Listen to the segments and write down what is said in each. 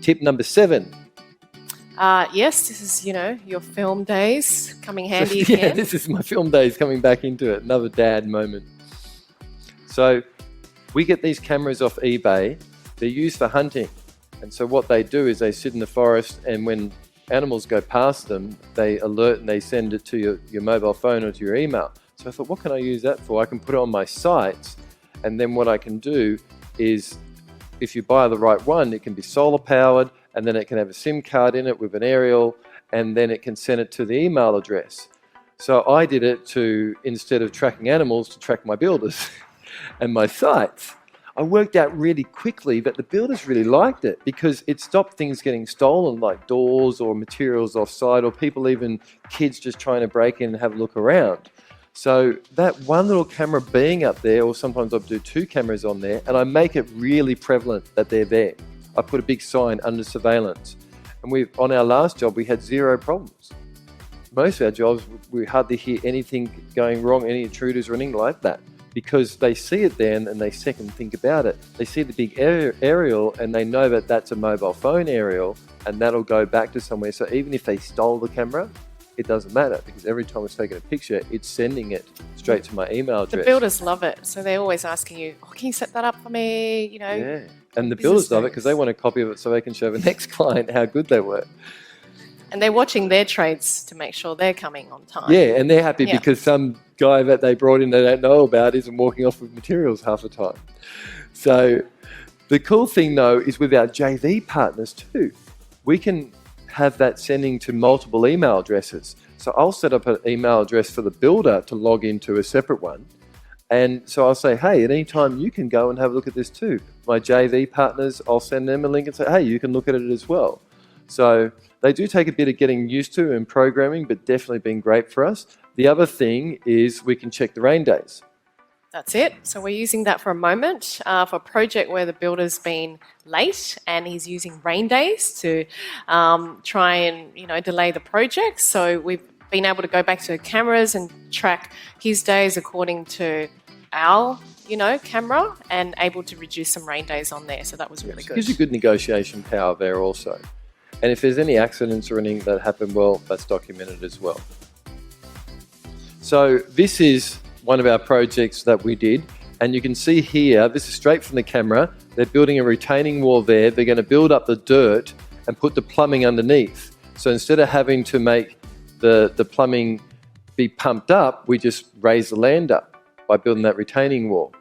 tip number 7. Yes, this is, your film days coming handy again. Yeah, this is my film days coming back into it. Another dad moment. So we get these cameras off eBay. They're used for hunting. And so what they do is they sit in the forest, and when animals go past them, they alert and they send it to your mobile phone or to your email. So I thought, what can I use that for? I can put it on my sites, and then what I can do is, if you buy the right one, it can be solar powered, and then it can have a SIM card in it with an aerial, and then it can send it to the email address. So I did it to, instead of tracking animals, to track my builders and my sites. I worked out really quickly that the builders really liked it because it stopped things getting stolen, like doors or materials off-site, or people, even kids, just trying to break in and have a look around. So that one little camera being up there, or sometimes I'll do 2 cameras on there, and I make it really prevalent that they're there. I put a big sign, under surveillance. And on our last job, we had 0 problems. Most of our jobs, we hardly hear anything going wrong, any intruders or anything like that, because they see it there and they second think about it. They see the big aerial and they know that that's a mobile phone aerial, and that'll go back to somewhere. So even if they stole the camera, it doesn't matter, because every time it's taking a picture, it's sending it straight to my email address. The builders love it. So they're always asking you, can you set that up for me? Yeah. And the builders love it because they want a copy of it so they can show the next client how good they were. And they're watching their trades to make sure they're coming on time. Yeah, and they're happy because some guy that they brought in they don't know about isn't walking off with materials half the time. So the cool thing, though, is with our JV partners too. We can have that sending to multiple email addresses. So I'll set up an email address for the builder to log into a separate one. And so I'll say, hey, at any time you can go and have a look at this too. My JV partners, I'll send them a link and say, hey, you can look at it as well. So they do take a bit of getting used to and programming, but definitely been great for us. The other thing is we can check the rain days. That's it. So we're using that for a moment for a project where the builder's been late and he's using rain days to try and delay the project. So we've been able to go back to the cameras and track his days according to our camera, and able to reduce some rain days on there. So that was really good. Gives you good negotiation power there also. And if there's any accidents or anything that happen, well, that's documented as well. So this is one of our projects that we did, and you can see here, this is straight from the camera. They're building a retaining wall there. They're going to build up the dirt and put the plumbing underneath. So instead of having to make the plumbing be pumped up, we just raise the land up by building that retaining wall.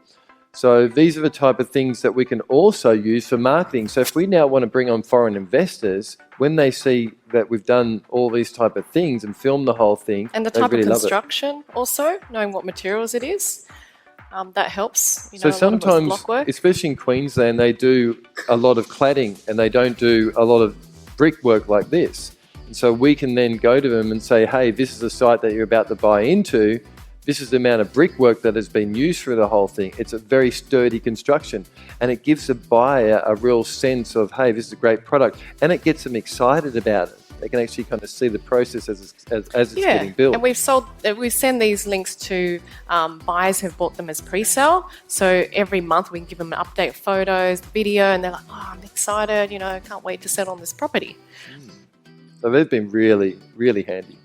So these are the type of things that we can also use for marketing. So if we now want to bring on foreign investors, when they see that we've done all these type of things and filmed the whole thing, and the type of construction also, knowing what materials it is, that helps. So sometimes, especially in Queensland, they do a lot of cladding and they don't do a lot of brickwork like this. And so we can then go to them and say, hey, this is the site that you're about to buy into. This is the amount of brickwork that has been used through the whole thing. It's a very sturdy construction, and it gives the buyer a real sense of, hey, this is a great product, and it gets them excited about it. They can actually kind of see the process as it's getting built. And we send these links to buyers who've bought them as pre-sale. So every month we can give them an update, photos, video, and they're like, oh, I'm excited, I can't wait to settle on this property. So they've been really, really handy.